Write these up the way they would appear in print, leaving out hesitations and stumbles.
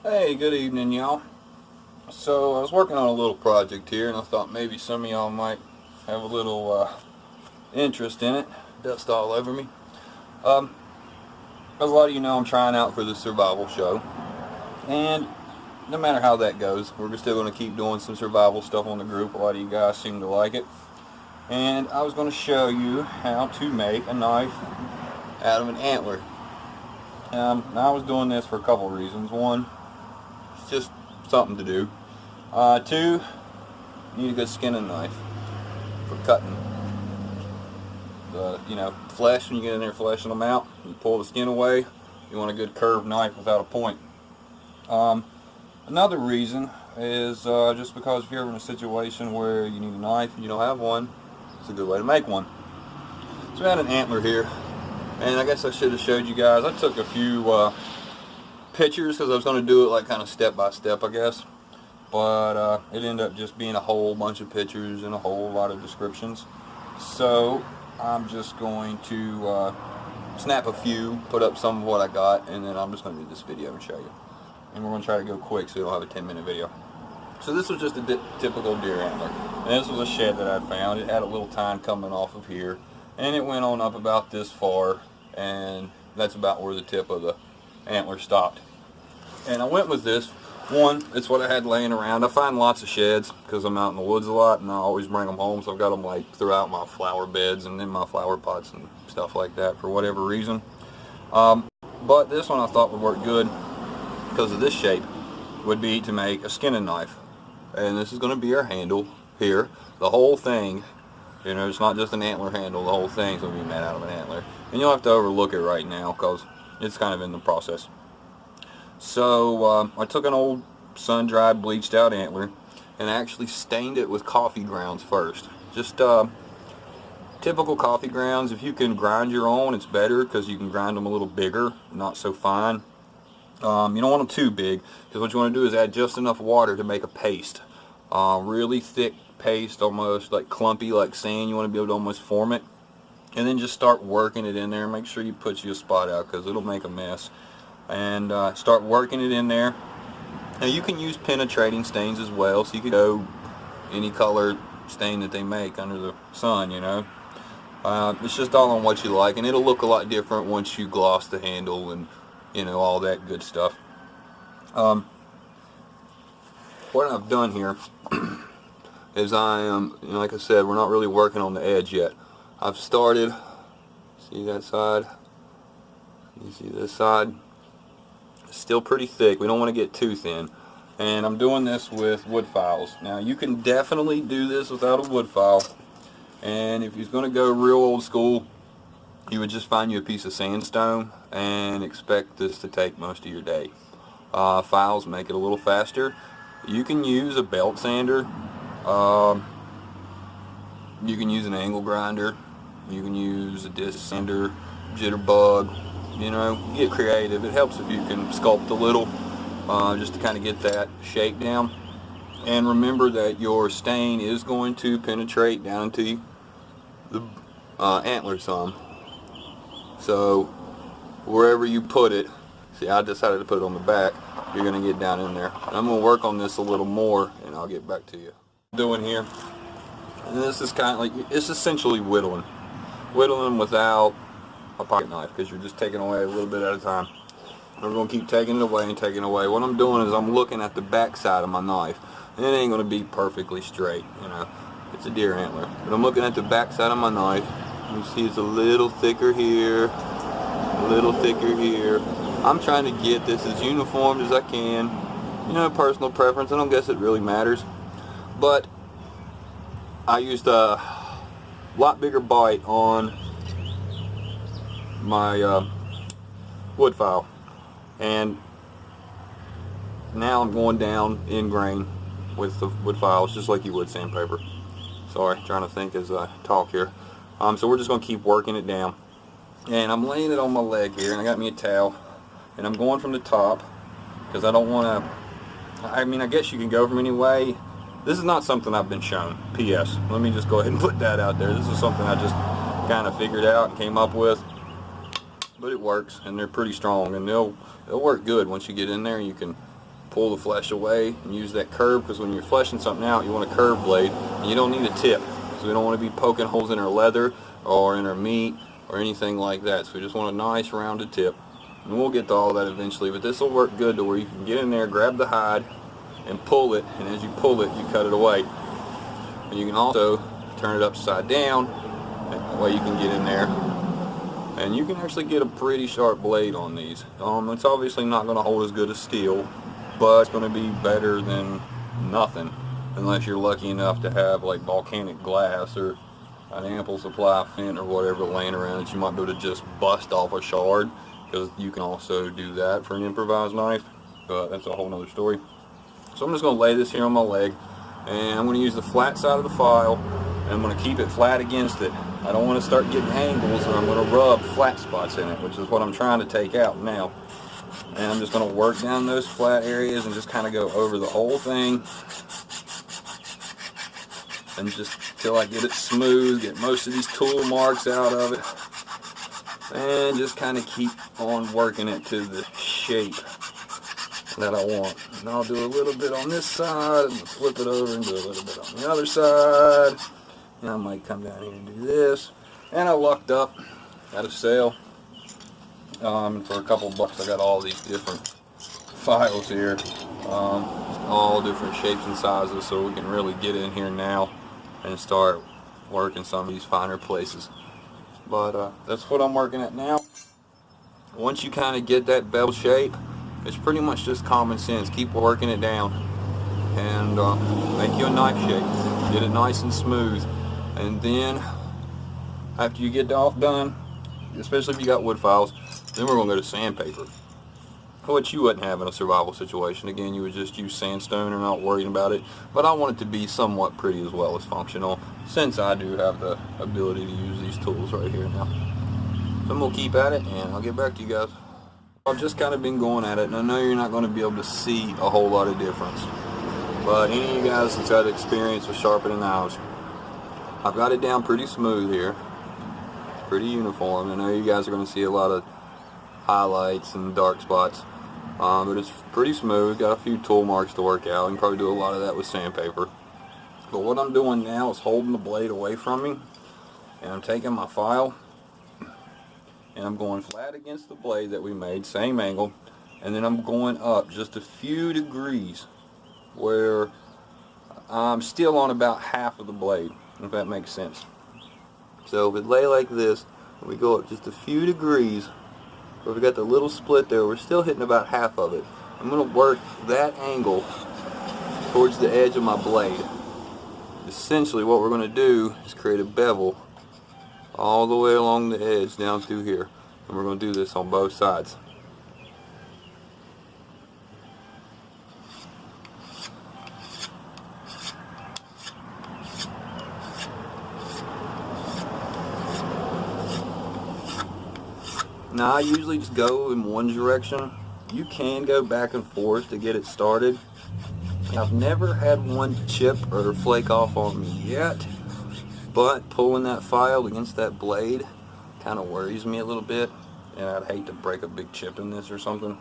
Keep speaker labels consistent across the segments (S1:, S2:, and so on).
S1: Hey, good evening, y'all. So I was working on a little project here, and I thought maybe some of y'all might have a little interest in it. Dust all over me. Um, as a lot of you know, I'm trying out for the survival show, and no matter how that goes, we're still going to keep doing some survival stuff on the group. A lot of you guys seem to like it, and I was going to show you how to make a knife out of an antler. Now I was doing this for a couple of reasons. One, it's just something to do. Two, you need a good skinning knife for cutting the, flesh. When you get in there fleshing them out, you pull the skin away. You want a good curved knife without a point. Another reason is just because if you're ever in a situation where you need a knife and you don't have one, it's a good way to make one. So I had an antler here, and I guess I should have showed you guys. I took a few pictures because I was going to do it like kind of step by step, I guess. But it ended up just being a whole bunch of pictures and a whole lot of descriptions. So I'm just going to snap a few, put up some of what I got, and then I'm just going to do this video and show you. And we're going to try to go quick so we don't have a 10-minute video. So this was just a typical deer antler. And this was a shed that I found. It had a little tine coming off of here, and it went on up about this far, and that's about where the tip of the antler stopped. And I went with this. One, it's what I had laying around. I find lots of sheds because I'm out in the woods a lot, and I always bring them home, so I've got them like throughout my flower beds and in my flower pots and stuff like that for whatever reason. But this one I thought would work good because of this shape, would be to make a skinning knife. And this is going to be our handle here. The whole thing, it's not just an antler handle, the whole thing's going to be made out of an antler. And you'll have to overlook it right now because it's kind of in the process. So I took an old sun-dried bleached out antler and actually stained it with coffee grounds first. Just typical coffee grounds. If you can grind your own, it's better because you can grind them a little bigger, not so fine. You don't want them too big because what you want to do is add just enough water to make a paste. Really thick paste, almost like clumpy like sand. You want to be able to almost form it. And then just start working it in there. Make sure you put you a spot out because it'll make a mess. And start working it in there. Now you can use penetrating stains as well, so you can go any color stain that they make under the sun, It's just all on what you like, and it'll look a lot different once you gloss the handle and, all that good stuff. What I've done here is I am, like I said, we're not really working on the edge yet. I've started, see that side? You see this side? Still pretty thick. We don't want to get too thin. And I'm doing this with wood files. Now you can definitely do this without a wood file. And if you're going to go real old school, you would just find you a piece of sandstone and expect this to take most of your day. Files make it a little faster. You can use a belt sander. You can use an angle grinder. You can use a disc sander, jitterbug. Get creative. It helps if you can sculpt a little, just to kind of get that shape down. And remember that your stain is going to penetrate down into the antler some. So wherever you put it, see, I decided to put it on the back. You're going to get down in there. And I'm going to work on this a little more, and I'll get back to you. Doing here, and this is kind of like, it's essentially whittling without a pocket knife, because you're just taking away a little bit at a time. We're going to keep taking it away and taking it away. What I'm doing is I'm looking at the back side of my knife, and it ain't going to be perfectly straight, it's a deer antler, but I'm looking at the back side of my knife. You see it's a little thicker here, a little thicker here. I'm trying to get this as uniform as I can. Personal preference, I don't guess it really matters, but I used a lot bigger bite on my wood file, and now I'm going down in grain with the wood files just like you would sandpaper. Sorry, trying to think as I talk here. So we're just going to keep working it down, and I'm laying it on my leg here, and I got me a towel, and I'm going from the top because I don't want to, I guess you can go from any way. This is not something I've been shown. P.S. Let me just go ahead and put that out there. This is something I just kind of figured out and came up with. But it works, and they're pretty strong, and they'll work good once you get in there. You can pull the flesh away and use that curve, because when you're fleshing something out, you want a curved blade, and you don't need a tip, so we don't want to be poking holes in our leather or in our meat or anything like that. So we just want a nice rounded tip, and we'll get to all that eventually, but this will work good to where you can get in there, grab the hide and pull it, and as you pull it, you cut it away. And you can also turn it upside down, that way you can get in there, and you can actually get a pretty sharp blade on these. It's obviously not going to hold as good as steel, but it's going to be better than nothing, unless you're lucky enough to have like volcanic glass or an ample supply of flint or whatever laying around that you might be able to just bust off a shard, because you can also do that for an improvised knife, but that's a whole nother story. So I'm just going to lay this here on my leg, and I'm going to use the flat side of the file, and I'm going to keep it flat against it. I don't want to start getting angles, and I'm going to rub flat spots in it, which is what I'm trying to take out now. And I'm just going to work down those flat areas and just kind of go over the whole thing, and just till I get it smooth, get most of these tool marks out of it, and just kind of keep on working it to the shape that I want. And I'll do a little bit on this side, and flip it over and do a little bit on the other side. And I might come down here and do this. And I lucked up at a sale. For a couple bucks I got all these different files here. All different shapes and sizes, so we can really get in here now and start working some of these finer places. But that's what I'm working at now. Once you kind of get that bevel shape, it's pretty much just common sense. Keep working it down and make you a knife shape. Get it nice and smooth. And then after you get it all done, especially if you got wood files, then we're going to go to sandpaper, which you wouldn't have in a survival situation. Again, you would just use sandstone and not worrying about it. But I want it to be somewhat pretty as well as functional, since I do have the ability to use these tools right here now. So I'm going to keep at it, and I'll get back to you guys. I've just kind of been going at it, and I know you're not going to be able to see a whole lot of difference, but any of you guys that's had experience with sharpening knives, I've got it down pretty smooth here. It's pretty uniform. I know you guys are going to see a lot of highlights and dark spots, but it's pretty smooth. Got a few tool marks to work out. You can probably do a lot of that with sandpaper. But what I'm doing now is holding the blade away from me, and I'm taking my file and I'm going flat against the blade that we made, same angle, and then I'm going up just a few degrees where I'm still on about half of the blade, if that makes sense. So if it lay like this, and we go up just a few degrees, where we got the little split there, we're still hitting about half of it. I'm going to work that angle towards the edge of my blade. Essentially what we're going to do is create a bevel all the way along the edge down through here, and we're going to do this on both sides. Now I usually just go in one direction. You can go back and forth to get it started. I've never had one chip or flake off on me yet, but pulling that file against that blade kind of worries me a little bit, and I'd hate to break a big chip in this or something.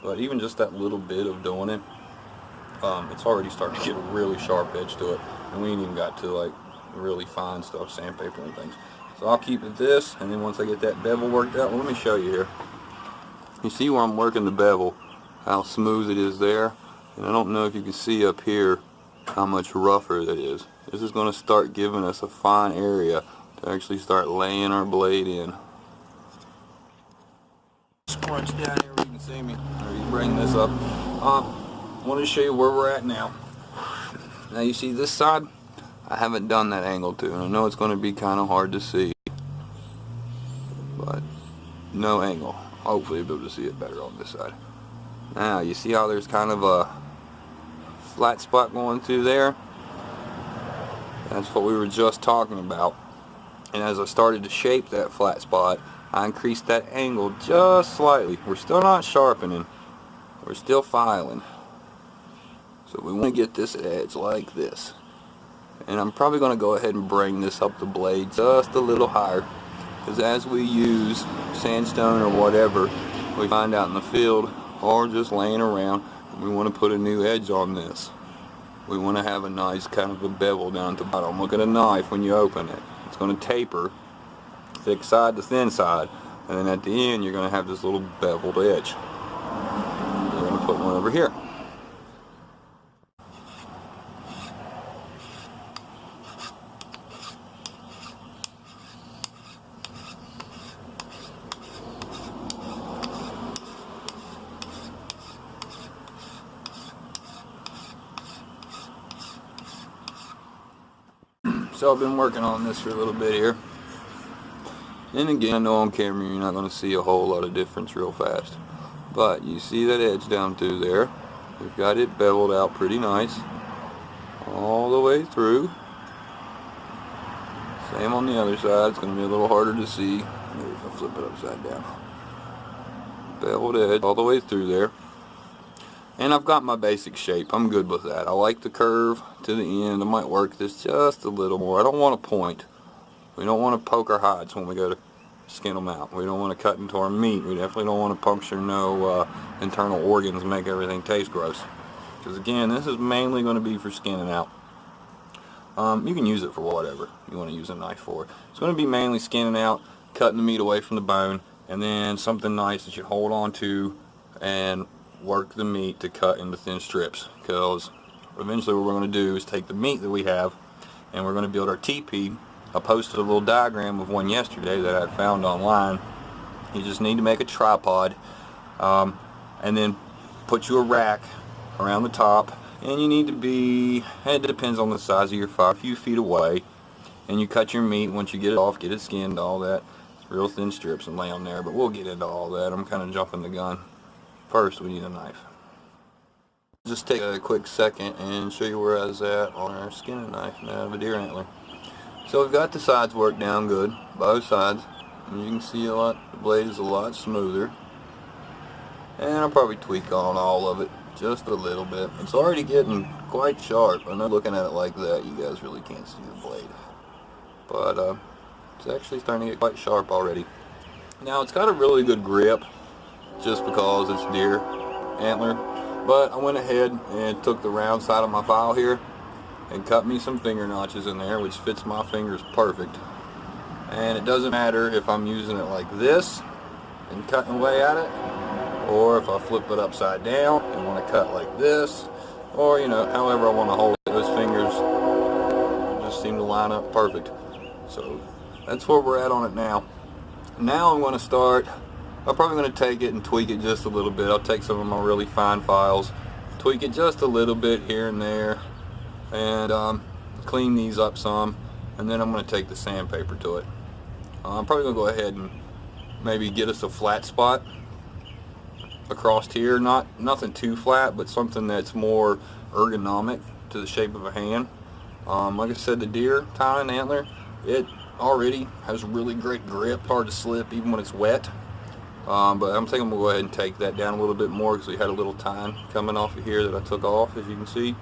S1: But even just that little bit of doing it, it's already starting to get a really sharp edge to it, and we ain't even got to like really fine stuff, sandpaper and things. So I'll keep it this, and then once I get that bevel worked out, well, let me show you here. You see where I'm working the bevel, how smooth it is there, and I don't know if you can see up here how much rougher that is. This is going to start giving us a fine area to actually start laying our blade in. Scrunch down here where you can see me. Or you bring this up. I want to show you where we're at now. Now you see this side, I haven't done that angle to, and I know it's going to be kind of hard to see, but no angle. Hopefully you'll be able to see it better on this side. Now you see how there's kind of a flat spot going through there? That's what we were just talking about. And as I started to shape that flat spot, I increased that angle just slightly. We're still not sharpening, we're still filing. So we want to get this edge like this. And I'm probably going to go ahead and bring this up the blade just a little higher, because as we use sandstone or whatever we find out in the field, or just laying around. We want to put a new edge on this. We want to have a nice kind of a bevel down at the bottom. Look at a knife when you open it. It's going to taper thick side to thin side, and then at the end you're going to have this little beveled edge. We're going to put one over here. So I've been working on this for a little bit here. And again, I know on camera you're not going to see a whole lot of difference real fast. But you see that edge down through there. We've got it beveled out pretty nice. All the way through. Same on the other side. It's going to be a little harder to see. Maybe if I flip it upside down. Beveled edge all the way through there. And I've got my basic shape. I'm good with that. I like the curve to the end. I might work this just a little more. I don't want to point. We don't want to poke our hides when we go to skin them out. We don't want to cut into our meat. We definitely don't want to puncture no internal organs and make everything taste gross. Because again, this is mainly going to be for skinning out. You can use it for whatever you want to use a knife for. It's going to be mainly skinning out, cutting the meat away from the bone, and then something nice that you hold on to and work the meat to cut into thin strips, because eventually what we're going to do is take the meat that we have and we're going to build our teepee. I posted a little diagram of one yesterday that I found online. You just need to make a tripod and then put you a rack around the top, and you need to be, it depends on the size of your fire, a few feet away, and you cut your meat. Once you get it off, get it skinned, all that, real thin strips, and lay on there. But we'll get into all that. I'm kind of jumping the gun. First, we need a knife. Just take a quick second and show you where I was at on our skinning knife out of a deer antler. So we've got the sides worked down good, both sides. And you can see the blade is a lot smoother. And I'll probably tweak on all of it just a little bit. It's already getting quite sharp. I know looking at it like that, you guys really can't see the blade. But it's actually starting to get quite sharp already. Now it's got a really good grip, just because it's deer antler, but I went ahead and took the round side of my file here and cut me some finger notches in there, which fits my fingers perfect. And it doesn't matter if I'm using it like this and cutting away at it, or if I flip it upside down and want to cut like this, or however I want to hold it. Those fingers just seem to line up perfect. So that's where we're at on it now. Now I'm going to start. I'm probably going to take it and tweak it just a little bit. I'll take some of my really fine files, tweak it just a little bit here and there, and clean these up some, and then I'm going to take the sandpaper to it. I'm probably going to go ahead and maybe get us a flat spot across here. Nothing too flat, but something that's more ergonomic to the shape of a hand. Like I said, the deer tine antler, it already has really great grip, hard to slip even when it's wet. But I'm thinking we'll go ahead and take that down a little bit more, because we had a little tine coming off of here that I took off, as you can see.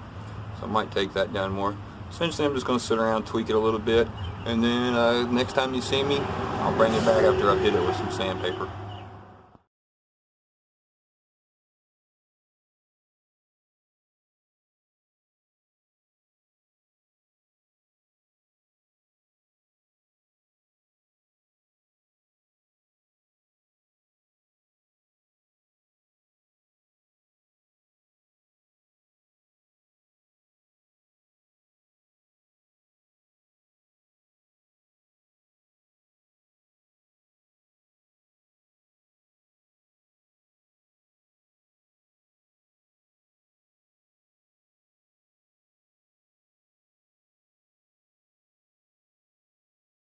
S1: So I might take that down more. Essentially, I'm just going to sit around, tweak it a little bit, and then next time you see me, I'll bring it back after I've hit it with some sandpaper.